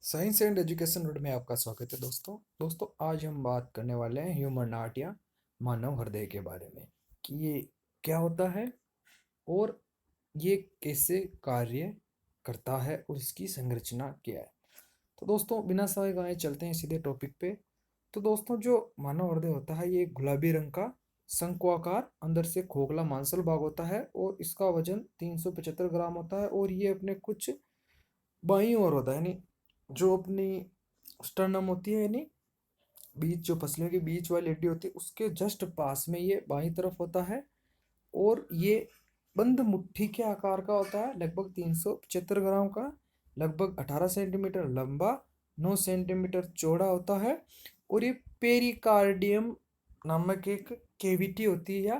Science and education word में आपका स्वागत है दोस्तों आज हम बात करने वाले हैं ह्यूमन हार्ट या मानव हृदय के बारे में कि ये क्या होता है और ये कैसे कार्य करता है और इसकी संरचना क्या है। तो दोस्तों बिना समय गवाए चलते हैं सीधे टॉपिक पे। तो दोस्तों जो मानव हृदय होता है ये गुलाबी रंग का शंक्वाकार अंदर से खोखला मांसल भाग होता है और इसका वजन 375 ग्राम होता है और ये अपने कुछ बाईं ओर होता है, यानी जो अपनी स्टर्नम होती है, यानी बीच जो फसलों के बीच वाली हड्डी होती है उसके जस्ट पास में ये बाईं तरफ होता है। और ये बंद मुट्ठी के आकार का होता है, लगभग 375 ग्राम का, लगभग 18 सेंटीमीटर लंबा, 9 सेंटीमीटर चौड़ा होता है। और ये पेरिकार्डियम नामक एक कैविटी होती है, या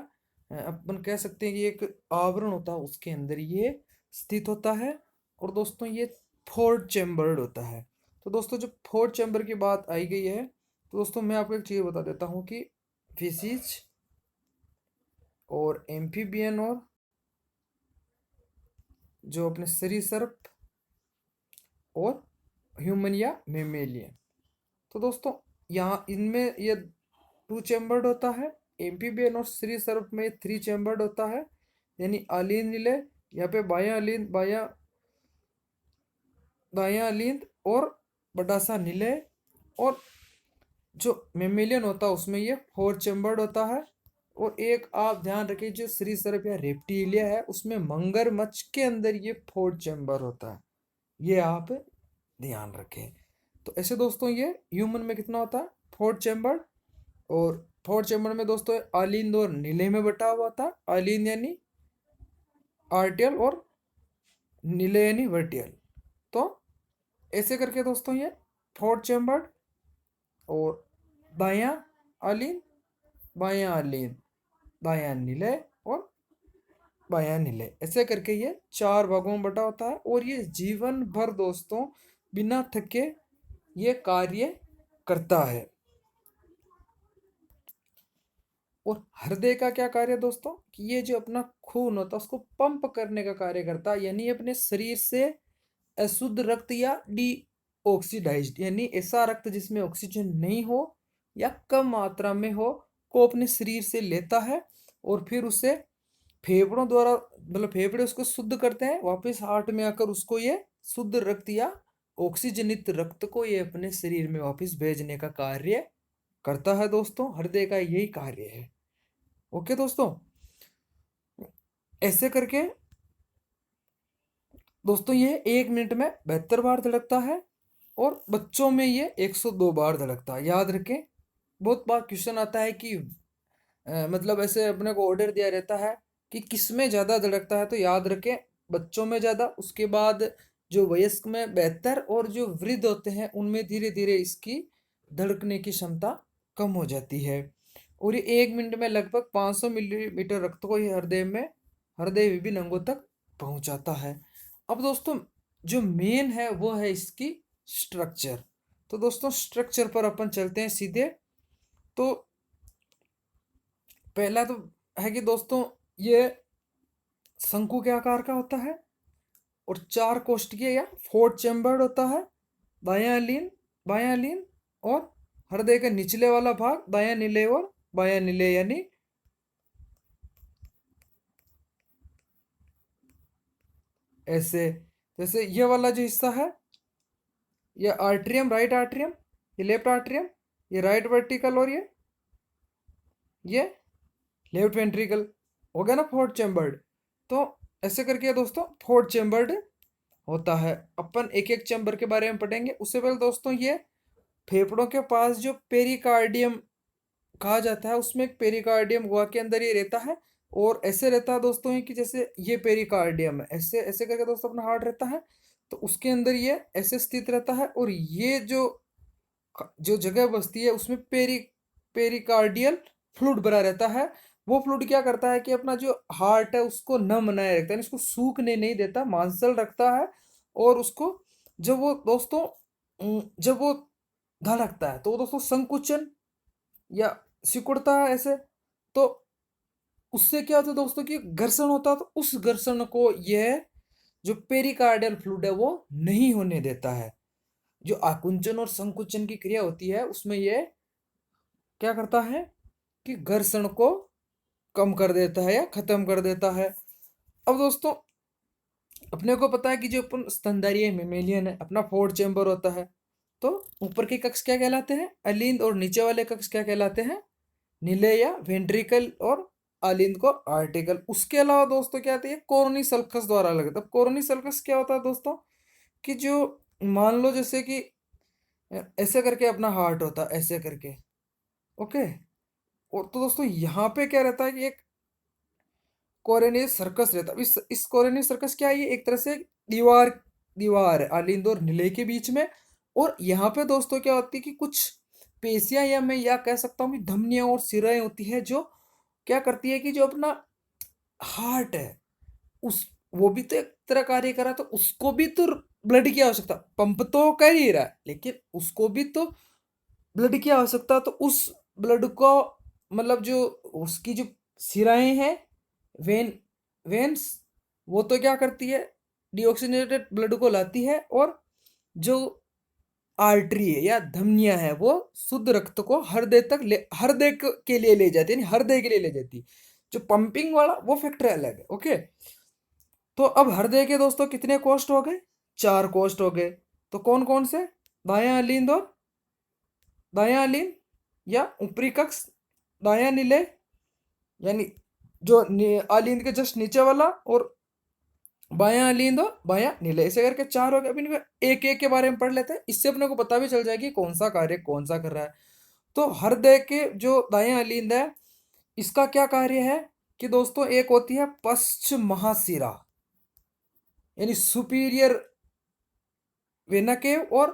अपन कह सकते हैं कि एक आवरण होता है, उसके अंदर ये स्थित होता है। और दोस्तों ये फोर्थ चैम्बर्ड होता है। तो दोस्तों जब फोर्थ चैम्बर की बात आई गई है तो दोस्तों मैं आपको एक चीज़ बता देता हूँ कि फिशिज और एम्फीबियन और जो अपने सरीसृप और ह्यूमन या मेमेलियन, तो दोस्तों यहाँ इनमें ये टू चैम्बर्ड होता है। एम्फीबियन और सरीसृप में थ्री चैम्बर्ड होता है, यानी अलीन निले, यहाँ पे बायां अलीन बायां दायां अलींद और बड़ा सा निलय। और जो मेमेलियन होता है उसमें ये फोर चैम्बर्ड होता है। और एक आप ध्यान रखिए जो सरीसृप या रेप्टिलिया है उसमें मगरमच्छ के अंदर ये फोर चैम्बर होता है, ये आप ध्यान रखें। तो ऐसे दोस्तों ये ह्यूमन में कितना होता है, फोर चैम्बर्ड। और फोर चैम्बर में दोस्तों अलिंद और नीले में बटा हुआ था। अलिंद यानी आर्टियल और नीले यानी वर्टियल। तो ऐसे करके दोस्तों ये फोर्थ चैम्बर्ड और दायां अलिंद बायां अलिंद दायां नीले और बायां नीले, ऐसे करके ये चार भागों में बटा होता है। और ये जीवन भर दोस्तों बिना थके ये कार्य करता है। और हृदय का क्या कार्य है दोस्तों कि ये जो अपना खून होता है उसको पंप करने का कार्य करता है, यानी अपने शरीर से अशुद्ध रक्त या डी ऑक्सीडाइज्ड यानी ऐसा रक्त जिसमें ऑक्सीजन नहीं हो या कम मात्रा में हो को अपने शरीर से लेता है और फिर उसे फेफड़ों द्वारा, मतलब फेफड़े उसको शुद्ध करते हैं, वापस हार्ट में आकर उसको ये शुद्ध रक्त या ऑक्सीजनित रक्त को ये अपने शरीर में वापस भेजने का कार्य करता है। दोस्तों हृदय का यही कार्य है। ओके दोस्तों, ऐसे करके दोस्तों ये 1 मिनट में 72 बार धड़कता है और बच्चों में ये 102 बार धड़कता है। याद रखें, बहुत बार क्वेश्चन आता है कि मतलब ऐसे अपने को ऑर्डर दिया रहता है कि किस में ज़्यादा धड़कता है, तो याद रखें बच्चों में ज़्यादा, उसके बाद जो वयस्क में 72 और जो वृद्ध होते हैं उनमें धीरे धीरे इसकी धड़कने की क्षमता कम हो जाती है। और ये 1 मिनट में लगभग 500 मिलीमीटर रक्त को ये हृदय विभिन्न अंगों तक पहुंचाता है। अब दोस्तों जो मेन है वो है इसकी स्ट्रक्चर। तो दोस्तों स्ट्रक्चर पर अपन चलते हैं सीधे। तो पहला तो है कि दोस्तों ये शंकु के आकार का होता है और चार कोष्ठकीय या फोर्थ चैम्बर्ड होता है। बायां लीन और हृदय के निचले वाला भाग दायां नीले और बायां नीले, यानी ऐसे। जैसे ये वाला जो हिस्सा है ये आर्ट्रियम, राइट आर्ट्रियम, ये लेफ्ट आर्ट्रियम, ये राइट वर्टिकल और ये लेफ्ट वेंट्रिकल, हो गया ना फोर्थ चैम्बर्ड। तो ऐसे करके दोस्तों फोर्थ चैम्बर्ड होता है। अपन एक एक चैम्बर के बारे में पढ़ेंगे। उससे पहले दोस्तों ये फेफड़ों के पास जो पेरिकार्डियम कहा जाता है उसमें एक पेरिकार्डियम गुहा के अंदर ये रहता है। और ऐसे रहता है दोस्तों ये कि जैसे ये पेरिकार्डियम है, ऐसे ऐसे करके दोस्तों अपना हार्ट रहता है। तो उसके अंदर ये ऐसे स्थित रहता है और ये जो जो जगह बसती है उसमें पेरिकार्डियल फ्लूइड भरा रहता है। वो फ्लूइड क्या करता है कि अपना जो हार्ट है उसको नम बनाए रखता है, इसको सूखने नहीं देता, मांसल रखता है। और उसको जब वो दोस्तों जब वो धड़कता है तो वो दोस्तों संकुचन या सिकुड़ता है ऐसे। तो उससे क्या होता है दोस्तों कि घर्षण होता है, तो उस घर्षण को यह जो पेरिकार्डियल फ्लूइड है वो नहीं होने देता है। जो आकुंचन और संकुचन की क्रिया होती है उसमें ये क्या करता है कि घर्षण को कम कर देता है या खत्म कर देता है। अब दोस्तों अपने को पता है कि जो अपन स्तनधारी मेमेलियन है अपना फोर्थ चेम्बर होता है। तो ऊपर के कक्ष क्या कहलाते हैं अलिंद, और नीचे वाले कक्ष क्या कहलाते हैं नीले या वेंट्रिकल, और अलिंद को आर्टिकल। उसके अलावा दोस्तों क्या आती है कोरोनी सल्कस द्वारा अलग। तब कोरोनी सल्कस क्या होता है दोस्तों कि जो मान लो जैसे कि ऐसे करके अपना हार्ट होता है ऐसे करके, ओके। और तो दोस्तों यहाँ पे क्या रहता है कि एक कोरेनियस सर्कस रहता है। इस कोरेनियस सर्कस क्या है ये एक तरह से दीवार दीवार है अलिंद और नीले के बीच में। और यहाँ पे दोस्तों क्या होती है कि कुछ पेशियां या मैं या कह सकता हूँ कि धमनियां और सिराएं होती है जो क्या करती है कि जो अपना हार्ट है उस वो भी तो एक तरह कार्य कर रहा है, तो उसको भी तो ब्लड की आवश्यकता, पंप तो कर ही रहा है लेकिन उसको भी तो ब्लड की आवश्यकता। तो उस ब्लड को मतलब जो उसकी जो सिराएं हैं वेन वेन्स वो तो क्या करती है डिऑक्सीजनेटेड ब्लड को लाती है, और जो आर्टरी है या धमनियां है वो शुद्ध रक्त को हृदय तक के लिए ले जाती है, यानी हृदय के लिए ले जाती है। जो पंपिंग वाला वो फैक्टर अलग है, ओके। तो अब हृदय के दोस्तों कितने कोष्ठ हो गए 4 कोष्ठ हो गए। तो कौन कौन से दायां अलिंद और दायां अलिंद या ऊपरी कक्ष दायां नीले, यानी जो अलिंद के जस्ट नीचे वाला, और बायां अलिंद और बायां नीले, ऐसे करके 4 हो गए। अब इनका एक एक के बारे में पढ़ लेते हैं, इससे अपने को पता भी चल जाएगी कौन सा कार्य कौन सा कर रहा है। तो हृदय के जो दायां अलिंद है इसका क्या कार्य है कि दोस्तों एक होती है पश्च महाशिरा यानी सुपीरियर वेना केव, और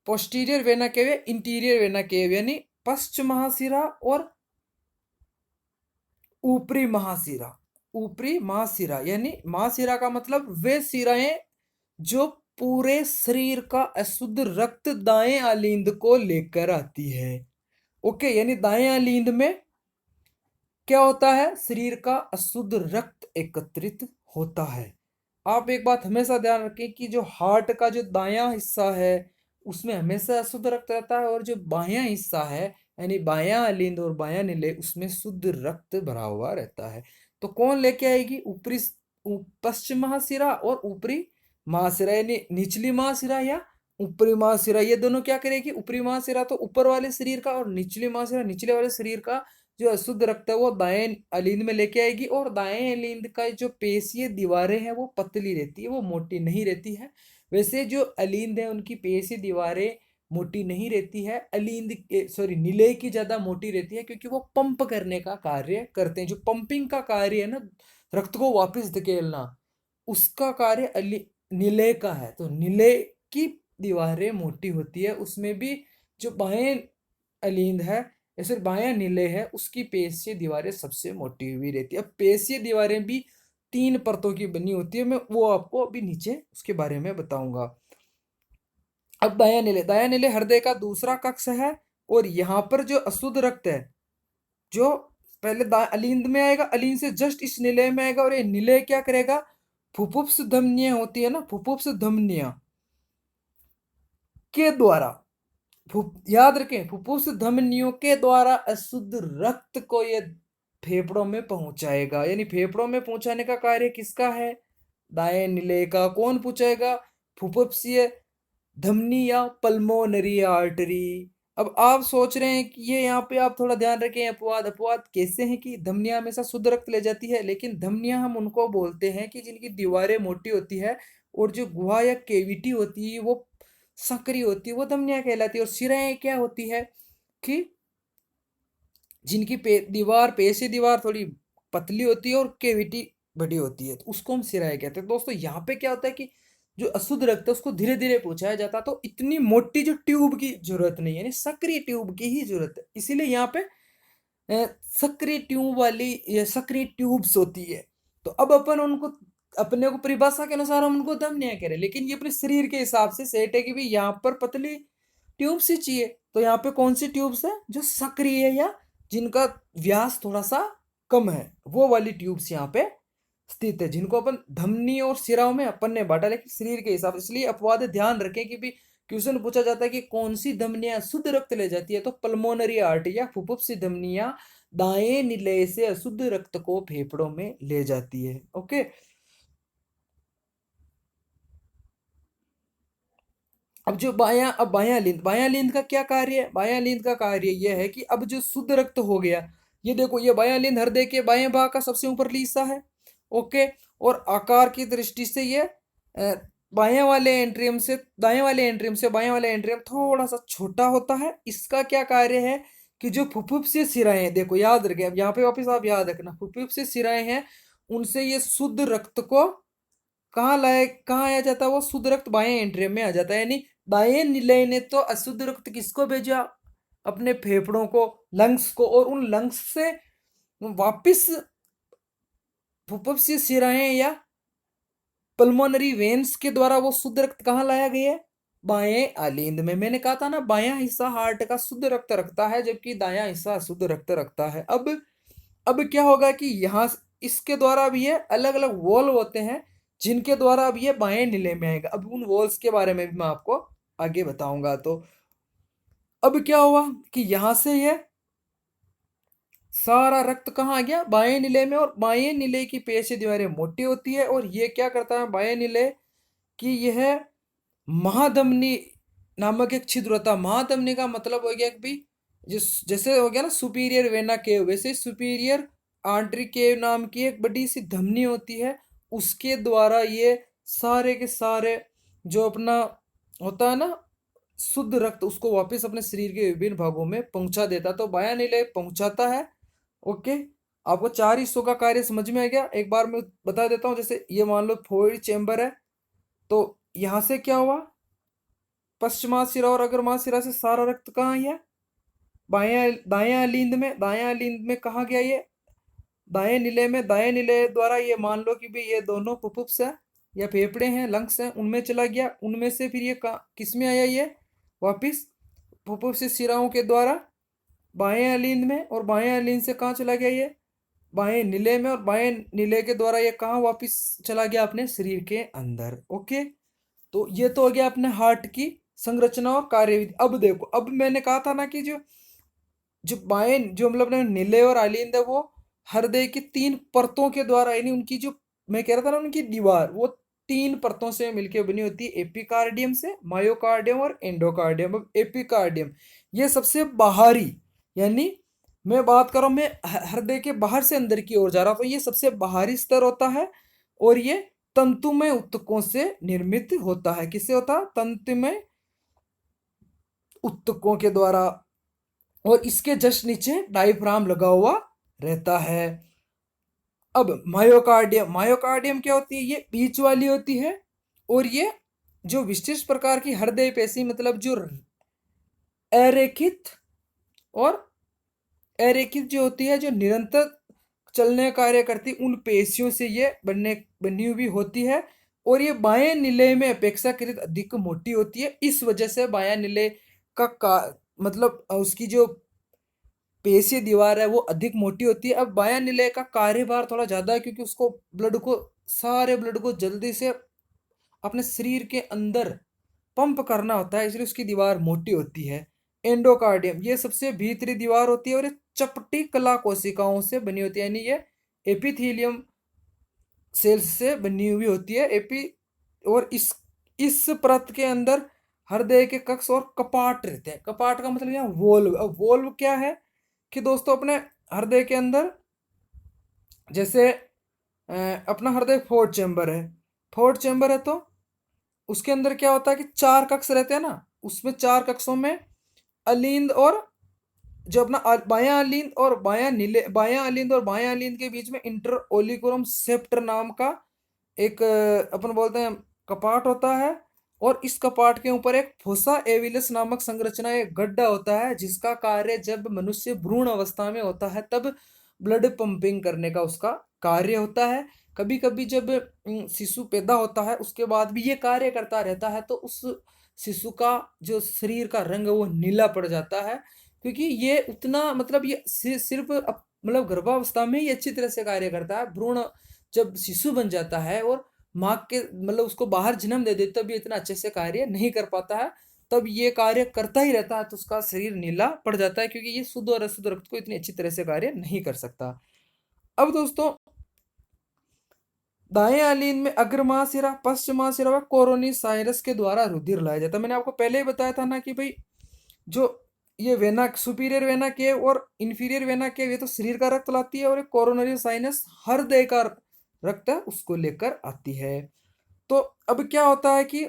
पोस्टीरियर वेना केव या इंटीरियर वेना केव, यानी पश्च महाशिरा और ऊपरी महाशिरा। ऊपरी महाशिरा यानी महाशिरा का मतलब वे शिराएं जो पूरे शरीर का अशुद्ध रक्त दाएं अलिंद को लेकर आती है, ओके। यानी दाएं अलिंद में क्या होता है शरीर का अशुद्ध रक्त एकत्रित होता है। आप एक बात हमेशा ध्यान रखें कि जो हार्ट का जो दायां हिस्सा है उसमें हमेशा अशुद्ध रक्त रहता है, और जो बायां हिस्सा है यानी बायां अलिंद और बायां नीले उसमें शुद्ध रक्त भरा हुआ रहता है। तो कौन लेके आएगी ऊपरी पश्चिम महाशिरा और ऊपरी महाशिरा, यानी निचली महाशिरा या ऊपरी महाशिरा, ये दोनों क्या करेगी। ऊपरी महाशिरा तो ऊपर वाले शरीर का, और निचली महाशिरा निचले वाले शरीर का जो अशुद्ध रक्त है वो दाएं अलिंद में लेके आएगी। और दाएं अलिंद का जो पेशीय दीवारें हैं वो पतली रहती है, वो मोटी नहीं रहती है। वैसे जो अलिंद है उनकी पेशीय दीवारें मोटी नहीं रहती है, अलिंद सॉरी नीले की ज्यादा मोटी रहती है, क्योंकि वो पंप करने का कार्य करते हैं। जो पंपिंग का कार्य है ना रक्त को वापस धकेलना, उसका कार्य नीले का है। तो नीले की दीवारें मोटी होती है, उसमें भी जो बाएं अलिंद है या फिर बायां नीले है उसकी पेशीय दीवारें सबसे मोटी हुई रहती है। अब पेशीय दीवारें भी 3 परतों की बनी होती है, मैं वो आपको अभी नीचे उसके बारे में बताऊंगा। अब दायां नीले हृदय का दूसरा कक्ष है, और यहाँ पर जो अशुद्ध रक्त है जो पहले अलिंद में आएगा, अलिंद से जस्ट इस निलय में आएगा, और ये निलय क्या करेगा फुफ्फुस धमनियां होती है ना, फुफ्फुस धमनियां के द्वारा याद रखें फुफ्फुस धमनियों के द्वारा अशुद्ध रक्त को ये फेफड़ों में पहुंचाएगा। यानी फेफड़ों में पहुंचाने का कार्य किसका है दाएं निलय का। कौन पहुंचाएगा फुफ्फुसीय धमनी या पल्मोनरी आर्टरी। अब आप सोच रहे हैं कि ये यहाँ पे आप थोड़ा ध्यान रखें अपवाद अपवाद कैसे हैं कि धमनियां हमेशा शुद्ध रक्त ले जाती है, लेकिन धमनियां हम उनको बोलते हैं कि जिनकी दीवारें मोटी होती है और जो गुहा या केविटी होती है वो सक्रिय होती है, वो धमनियां कहलाती है। और सिराएं क्या होती है कि जिनकी दीवार पेशी दीवार थोड़ी पतली होती है और केविटी बड़ी होती है, तो उसको हम सिराएं कहते हैं। दोस्तों यहाँ पे क्या होता है कि जो अशुद्ध रक्त है उसको धीरे धीरे पहुंचाया जाता है, तो इतनी मोटी जो ट्यूब की जरूरत नहीं है, यानी सक्रिय ट्यूब की ही जरूरत है। इसीलिए यहाँ पे सक्रिय ट्यूब वाली या सक्रिय ट्यूब्स होती है। तो अब अपन उनको अपने को परिभाषा के अनुसार हम उनको धमनियां कह रहे हैं, लेकिन ये अपने शरीर के हिसाब से सेट है कि भी यहाँ पर पतली ट्यूब्स ही चाहिए। तो यहाँ पे कौन सी ट्यूब्स है जो सक्रिय है या जिनका व्यास थोड़ा सा कम है, वो वाली ट्यूब्स यहाँ पे स्थित है, जिनको अपन धमनी और सिराओं में अपन ने बांटा लेकिन शरीर के हिसाब से। इसलिए अपवाद ध्यान रखें कि भी क्वेश्चन पूछा जाता है कि कौन सी धमनियां शुद्ध रक्त ले जाती है, तो पल्मोनरी आर्टरी या फुफ्फुसी धमनियां दाएं निलय से अशुद्ध रक्त को फेफड़ों में ले जाती है। ओके, अब बायां लींद का क्या कार्य है? बायां लींद का कार्य यह है कि अब जो शुद्ध रक्त हो गया, ये देखो, ये बायां लींद हृदय के बाएं भाग का सबसे ऊपरली हिस्सा है। ओके, और आकार की दृष्टि से ये बाएं वाले एंट्रियम से दाएं वाले एंट्रियम से बाएं वाले एंट्रियम थोड़ा सा छोटा होता है। इसका क्या कार्य है कि जो फुफ्फुसी सिराएं हैं, देखो याद रखें, अब यहाँ पे वापस आप याद रखना, फुफ्फुसी सिराएं हैं, उनसे ये शुद्ध रक्त को कहाँ आया जाता है? वो शुद्ध रक्त बाएं एंट्रियम में आ जाता है। यानी दाएं निलय ने तो अशुद्ध रक्त किसको भेजा? अपने फेफड़ों को, लंग्स को, और उन लंग्स से वापिस फुफ्फुसी सिराएं या पल्मोनरी वेन्स के द्वारा वो शुद्ध रक्त कहाँ लाया गया है? बाएं आलिंद में। मैंने कहा था ना, बायां हिस्सा हार्ट का शुद्ध रक्त रखता है, जबकि दायां हिस्सा अशुद्ध रक्त रखता है। अब क्या होगा कि यहाँ इसके द्वारा भी ये अलग अलग वॉल्व होते हैं, जिनके द्वारा अब ये बाएं निलय में आएगा। अब उन वॉल्स के बारे में भी मैं आपको आगे बताऊंगा। तो अब क्या हुआ कि यहां से ये सारा रक्त कहाँ आ गया? बाएं निलय में। और बाएं निलय की पेशी दीवारें मोटी होती है, और ये क्या करता है बाएं निलय कि यह महाधमनी नामक एक छिद्र होता है। महाधमनी का मतलब हो गया कि भाई, जिस जैसे हो गया ना सुपीरियर वेना केव, वैसे सुपीरियर आर्टरी केव नाम की एक बड़ी सी धमनी होती है, उसके द्वारा ये सारे के सारे जो अपना होता है ना शुद्ध रक्त, उसको वापस अपने शरीर के विभिन्न भागों में पहुंचा देता। तो बायां निलय पहुंचाता है। ओके, आपको चार हिस्सों का कार्य समझ में आ गया? एक बार मैं बता देता हूँ। जैसे ये मान लो फोर्ड चेंबर है, तो यहां से क्या हुआ, पश्चिमा सिरा और अग्रमा सिरा से सारा रक्त कहाँ गया? बायां दायां लींद में। दायां लींद में कहाँ गया ये? दाएं निलय में। दाएं निलय द्वारा ये मान लो कि भाई ये दोनों फुफ्फुस है या फेफड़े हैं, लंग्स हैं, उनमें चला गया। उनमें से फिर ये किस में आया? ये वापिस फुफ्फुस सिराओं के द्वारा बाएं अलिंद में, और बाएं अलिंद से कहाँ चला गया? ये बाएं निलय में, और बाएं निलय के द्वारा ये कहाँ वापिस चला गया? अपने शरीर के अंदर। ओके, तो ये तो हो गया अपने हार्ट की संरचना और कार्यविधि। अब देखो, अब मैंने कहा था ना कि जो जो बाएं जो मतलब निलय और आलिंद है, वो हृदय की तीन परतों के द्वारा, यानी उनकी जो मैं कह रहा था ना, उनकी दीवार वो तीन परतों से मिलकर बनी होती है, एपिकार्डियम से, मायोकार्डियम और एंडोकार्डियम। अब एपिकार्डियम ये सबसे बाहरी, यानी मैं बात कर रहा हूं, मैं हृदय के बाहर से अंदर की ओर जा रहा हूं, तो ये सबसे बाहरी स्तर होता है, और ये तंतुमय उत्तकों से निर्मित होता है। किससे होता है? तंतुमय उत्तकों के द्वारा। और इसके जस्ट नीचे डायफ्राम लगा हुआ रहता है। अब मायोकार्डियम, मायोकार्डियम क्या होती है? ये बीच वाली होती है, और ये जो विशिष्ट प्रकार की हृदय पेशी, मतलब जो अरेखित और अरेखित जो होती है, जो निरंतर चलने का कार्य करती, उन पेशियों से ये बनी हुई होती है। और ये बाएं निलय में अपेक्षाकृत अधिक मोटी होती है। इस वजह से बायां निलय का मतलब उसकी जो पेशीय दीवार है वो अधिक मोटी होती है। अब बायां निलय का कार्यभार थोड़ा ज्यादा है, क्योंकि उसको सारे ब्लड को जल्दी से अपने शरीर के अंदर पंप करना होता है, इसलिए उसकी दीवार मोटी होती है। एंडोकार्डियम ये सबसे भीतरी दीवार होती है, और ये चपटी कला कोशिकाओं से बनी होती है, यानी ये एपिथेलियम सेल्स से बनी हुई होती है। और इस परत के अंदर हृदय के कक्ष और कपाट रहते हैं। कपाट का मतलब यहाँ वोल्व। अब वोल्व क्या है कि दोस्तों, अपने हृदय के अंदर जैसे अपना हृदय फोर्थ चैम्बर है, फोर्थ चैम्बर है, तो उसके अंदर क्या होता है कि चार कक्ष रहते हैं ना, उसमें चार कक्षों में अलिंद और जो अपना बायां अलिंद और बायां अलिंद और बायां अलिंद के बीच में इंटर ओलिगोरम सेप्टर नाम का एक अपन बोलते हैं कपाट होता है। और इस कपाट के ऊपर एक फोसा एविलस नामक संरचना, एक गड्ढा होता है, जिसका कार्य जब मनुष्य भ्रूण अवस्था में होता है तब ब्लड पंपिंग करने का उसका कार्य होता है। कभी कभी जब शिशु पैदा होता है उसके बाद भी ये कार्य करता रहता है, तो उस शिशु का जो शरीर का रंग वो नीला पड़ जाता है, क्योंकि ये उतना मतलब ये सिर्फ मतलब गर्भावस्था में ही अच्छी तरह से कार्य करता है। भ्रूण जब शिशु बन जाता है और माँ के मतलब उसको बाहर जन्म दे देता, भी इतना अच्छे से कार्य नहीं कर पाता है। तब ये कार्य करता ही रहता है, तो उसका शरीर नीला पड़ जाता है, क्योंकि ये शुद्ध और अशुद्ध रक्त को इतनी अच्छी तरह से कार्य नहीं कर सकता। अब दोस्तों, दाएं आलीन में अग्रमाशिरा, पश्चिमाशिरा व कोरोनी साइरस के द्वारा रुधिर लाया जाता है। मैंने आपको पहले ही बताया था ना कि भाई जो ये वेना, सुपीरियर वेना केव और इंफीरियर वेना केव, ये तो शरीर का रक्त लाती है, और ये कोरोनरी साइनस हृदय का रक्त है उसको लेकर आती है। तो अब क्या होता है कि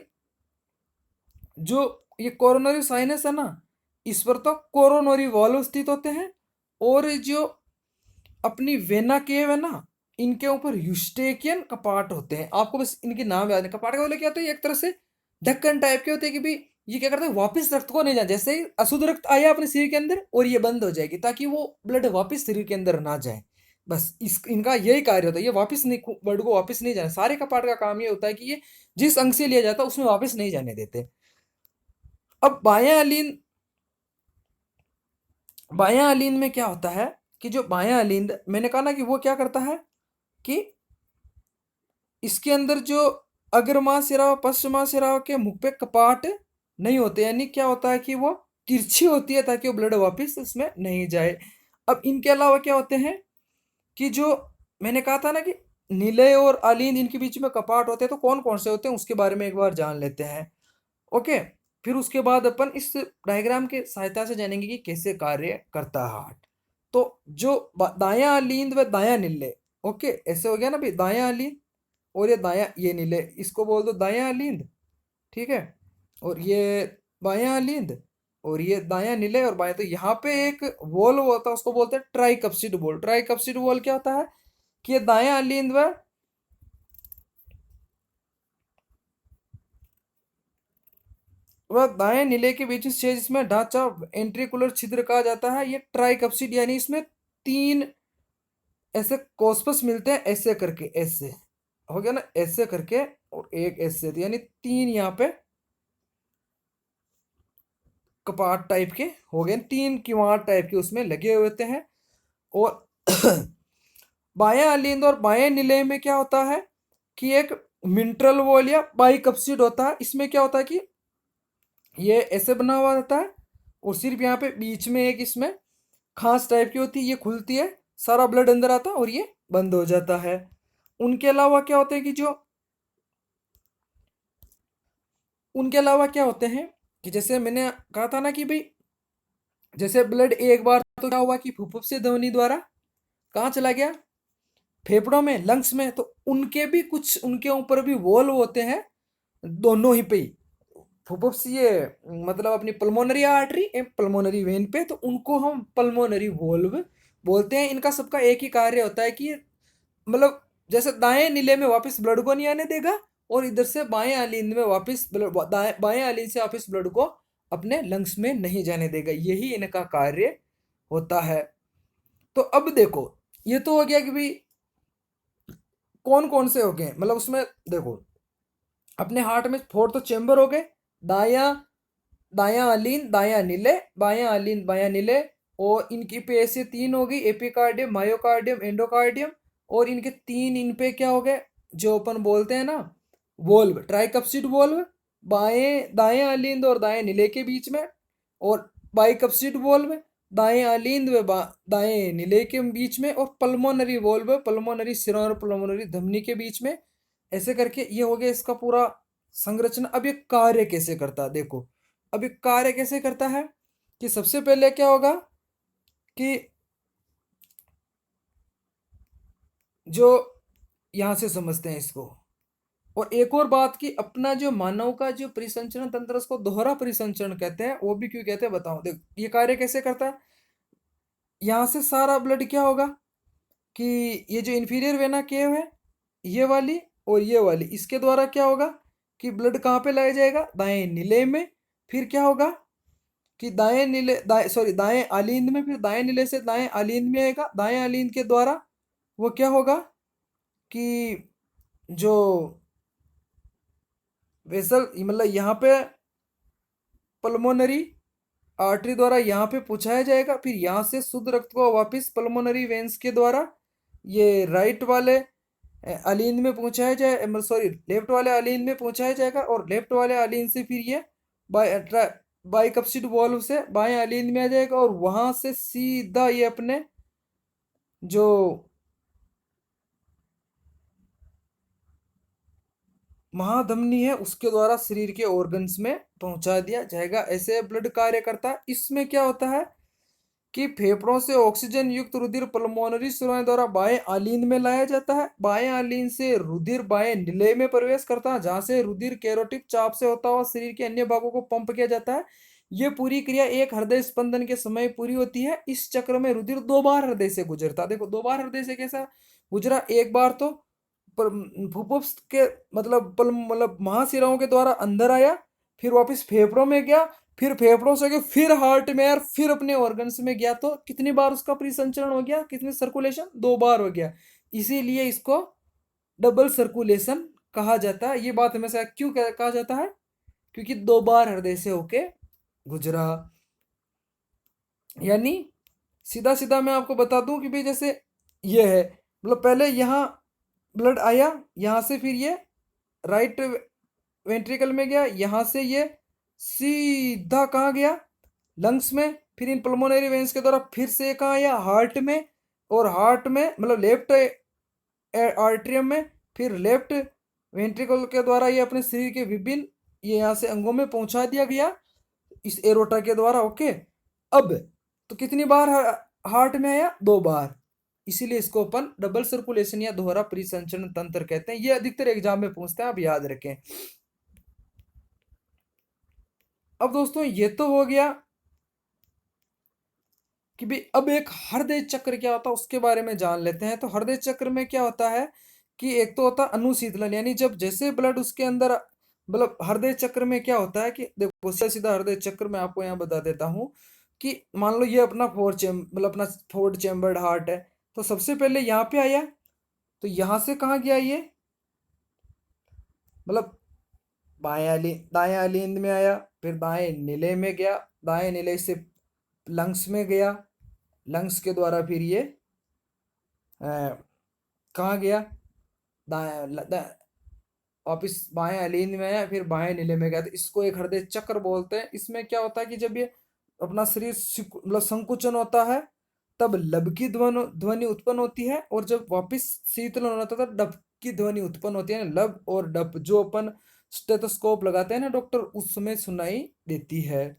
जो ये कोरोनरी साइनस है ना, इस पर तो कोरोनरी वॉल्व स्थित होते हैं, और जो अपनी वेना केव है ना, इनके ऊपर यूस्टेकियन कपाट होते हैं। आपको बस इनके नाम याद है। कपाट का बोले क्या होता है, एक तरह से ढक्कन टाइप के होते हैं कि भाई ये क्या करते हैं, वापस रक्त को नहीं जाए। जैसे ही अशुद्ध रक्त आया अपने शरीर के अंदर, और ये बंद हो जाएगी ताकि वो ब्लड वापस शरीर के अंदर ना जाए। बस इस इनका यही कार्य होता है, ये वापस नहीं, ब्लड को वापस नहीं जाने। सारे कपाट का काम ये होता है कि ये जिस अंग से लिया जाता है उसमें वापस नहीं जाने देते। अब बायां अलीन में क्या होता है कि जो बायां अलीन, मैंने कहा ना कि वो क्या करता है कि इसके अंदर जो अग्रमाशिरा व पश्चिमाशिरा के मुख पे कपाट नहीं होते, यानी क्या होता है कि वो तिरछी होती है ताकि वो ब्लड वापस उसमें नहीं जाए। अब इनके अलावा क्या होते हैं कि जो मैंने कहा था ना कि नीले और अलीन, इनके बीच में कपाट होते हैं, तो कौन कौन से होते हैं उसके बारे में एक बार जान लेते हैं। ओके, फिर उसके बाद अपन इस डायग्राम के सहायता से जानेंगे कि कैसे कार्य करता है हार्ट। तो जो दायां अलींद व दायां नीले, ओके ऐसे हो गया ना भाई, दायां अलींद और ये दायां ये नीले, इसको बोल दो दायां अलींद, ठीक है। और ये बायां अलींद, और ये दायां नीले और बायां। तो यहाँ पे एक वॉल होता है, उसको बोलते हैं ट्राइकप्सिड वॉल। ट्राइकप्सिड वॉल क्या होता है कि ये दायां अलींद व दाएं नीले के बीच से जिसमें ढांचा एंट्रिकुलर छिद्र कहा जाता है, ये ट्राइकप्सिड, यानी इसमें 3 ऐसे कोस्पस मिलते हैं, ऐसे करके, ऐसे हो गया ना, ऐसे करके, और एक ऐसे, यानी 3 यहाँ पे कपाट टाइप के हो गए, 3 किवाड़ टाइप के उसमें लगे हुए होते हैं। और बायां अलिंद और बाएं निलय में क्या होता है कि एक मिंट्रल वॉल या बाइकप्सिड होता है। इसमें क्या होता है कि ये ऐसे बना हुआ रहता है, और सिर्फ यहाँ पे बीच में एक इसमें खांस टाइप की होती है, ये खुलती है, सारा ब्लड अंदर आता है और ये बंद हो जाता है। उनके अलावा क्या होते हैं कि जो उनके अलावा क्या होते हैं कि जैसे मैंने कहा था ना कि भाई जैसे ब्लड एक बार तो क्या हुआ कि फुफ्फुस से ध्वनि द्वारा कहाँ चला गया, फेफड़ों में, लंग्स में। तो उनके भी कुछ, उनके ऊपर भी वॉल्व होते हैं दोनों ही पे, फुफ्फुस ये मतलब अपनी पल्मोनरी आर्टरी पल्मोनरी वेन पे, तो उनको हम पल्मोनरी वॉल्व बोलते हैं। इनका सबका एक ही कार्य होता है कि मतलब जैसे दाएं नीले में वापस ब्लड को नहीं आने देगा, और इधर से बाएं आलिंद में वापस ब्लड, बाएं आलिंद से वापस ब्लड को अपने लंग्स में नहीं जाने देगा। यही इनका कार्य होता है। तो अब देखो, ये तो हो गया कि भाई कौन कौन से हो गए, मतलब उसमें देखो अपने हार्ट में 4 तो चेंबर हो गए, दाया दायां अलीन दायां नीले, बायां अलीन बायां नीले, और इनकी पे से 3 हो गई, एपिकार्डियम, मायोकार्डियम, एंडोकार्डियम। और इनके 3 इन पे क्या हो गए, जो अपन बोलते हैं ना वोल्व, ट्राइकप्सिड वोल्व, बाएं दाएं अलिंद और दाएं नीले के बीच में, और बाइकप्सिड वोल्व दाएं अलिंद व दाएं नीले के बीच में, और पल्मोनरी वोल्व पल्मोनरी सिरा और पल्मोनरी धमनी के बीच में। ऐसे करके ये हो गया इसका पूरा संरचना। अब ये कार्य कैसे करता है देखो, अब ये कार्य कैसे करता है कि सबसे पहले क्या होगा कि जो यहां से समझते हैं इसको। और एक और बात कि अपना जो मानव का जो परिसंचरण तंत्र, उसको दोहरा परिसंचरण कहते हैं। वो भी क्यों कहते हैं बताओ, देख ये कार्य कैसे करता है। यहां से सारा ब्लड क्या होगा कि ये जो इंफीरियर वेना केव है, ये वाली और ये वाली, इसके द्वारा क्या होगा कि ब्लड कहाँ पे लाया जाएगा, दाएं नीले में। फिर क्या होगा कि दाएं नीले दाएं आलिंद में, फिर दाएं नीले से दाएं आलिंद में आएगा। दाएं आलिंद के द्वारा वो क्या होगा कि जो वेसल, मतलब यहाँ पे पल्मोनरी आर्टरी द्वारा यहाँ पे पहुंचाया जाएगा। फिर यहाँ से शुद्ध रक्त को वापस पल्मोनरी वेंस के द्वारा ये राइट वाले अलीन में पहुंचाया जाए, सॉरी लेफ्ट वाले अलीन में पहुंचाया जाएगा, और लेफ्ट वाले अलीन से फिर ये बाइकप्सिड वॉल्व से बाएं अलिंद में आ जाएगा और वहां से सीधा ये अपने जो महाधमनी है उसके द्वारा शरीर के ऑर्गन्स में पहुंचा दिया जाएगा। ऐसे ब्लड कार्य करता है। इसमें क्या होता है कि फेफड़ों से ऑक्सीजन युक्त रुधिर पल्मोनरी सुरंग द्वारा बाएं आलीन में लाया जाता है। बाएं आलीन से रुधिर बाएं निलय में प्रवेश करता है, जहां से रुधिर कैरोटिक चाप से होता हुआ शरीर के अन्य भागों को पंप किया जाता है। यह पूरी क्रिया एक हृदय स्पंदन के समय पूरी होती है। इस चक्र में रुधिर 2 बार हृदय से गुजरता है। देखो 2 बार हृदय से कैसा गुजरा, एक बार तो फुफ्फुस के मतलब महाशिराओं के द्वारा अंदर आया, फिर वापस फेफड़ों में गया, फिर फेफड़ों से गया, फिर हार्ट में और फिर अपने ऑर्गन्स में गया। तो कितनी बार उसका परिसंचरण हो गया, कितनी सर्कुलेशन, 2 बार हो गया। इसीलिए इसको डबल सर्कुलेशन कहा जाता है। ये बात हमेशा क्यों कहा जाता है, क्योंकि 2 बार हृदय से होके गुजरा। यानी सीधा सीधा मैं आपको बता दूं कि भाई जैसे ये है, मतलब पहले यहाँ ब्लड आया, यहाँ से फिर ये राइट वेंट्रिकल में गया, यहाँ से ये सीधा कहाँ गया, लंग्स में, फिर इन पल्मोनरी वेन्स के द्वारा फिर से कहाँ आया, हार्ट में, और हार्ट में मतलब लेफ्ट आर्ट्रियम में, फिर लेफ्ट वेंट्रिकल के द्वारा ये अपने शरीर के विभिन्न ये यहाँ से अंगों में पहुंचा दिया गया इस एरोटा के द्वारा। ओके, अब तो कितनी बार हार्ट में आया, 2 बार। इसीलिए इसको अपन डबल सर्कुलेशन या दोहरा परिसंचरण तंत्र कहते हैं। ये अधिकतर एग्जाम में पूछते हैं, आप याद रखें। अब दोस्तों ये तो हो गया कि भाई अब एक हृदय चक्र क्या होता है उसके बारे में जान लेते हैं। तो हृदय चक्र में क्या होता है कि एक तो होता है अनुशीतलन, यानी जब जैसे ब्लड उसके अंदर, मतलब हृदय चक्र में क्या होता है कि देखो सीधा सीधा हृदय चक्र में आपको यहाँ बता देता हूँ कि मान लो ये अपना अपना फोर्थ चैम्बर्ड हार्ट है। तो सबसे पहले यहाँ पे आया, तो यहाँ से कहाँ गया ये, मतलब दाएं अलिंद में आया, फिर दाएं नीले में गया, दाएं नीले से लंग्स में गया, लंग्स के द्वारा फिर ये कहाँ गया, दाएं वापिस बाएं अलिंद में आया, फिर बाएं नीले में गया। तो इसको एक हृदय चक्र बोलते हैं। इसमें क्या होता है कि जब ये अपना शरीर मतलब संकुचन होता है तब लब की ध्वनि उत्पन्न होती है, और जब वापिस शीतलन होता है तब डप की ध्वनि उत्पन्न होती है। लब और डप जो अपन स्टेथोस्कोप लगाते हैं ना डॉक्टर, उस समय सुनाई देती है।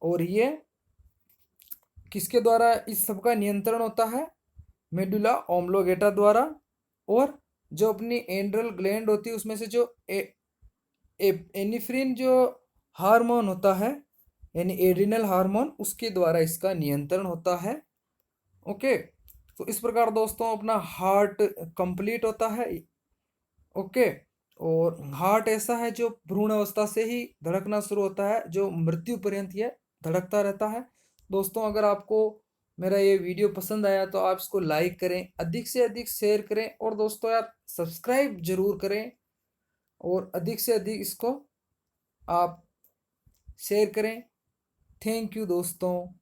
और ये किसके द्वारा इस सब का नियंत्रण होता है, मेडुला ओम्लोगेटा द्वारा। और जो अपनी एंड्रल ग्लैंड होती है उसमें से जो एनिफ्रिन जो हार्मोन होता है, यानी एड्रिनल हार्मोन, उसके द्वारा इसका नियंत्रण होता है। ओके, तो इस प्रकार दोस्तों अपना हार्ट कंप्लीट होता है। ओके, और हार्ट ऐसा है जो भ्रूण अवस्था से ही धड़कना शुरू होता है, जो मृत्यु पर्यंत ये धड़कता रहता है। दोस्तों अगर आपको मेरा ये वीडियो पसंद आया तो आप इसको लाइक करें, अधिक से अधिक शेयर करें, और दोस्तों यार सब्सक्राइब जरूर करें, और अधिक से अधिक इसको आप शेयर करें। थैंक यू दोस्तों।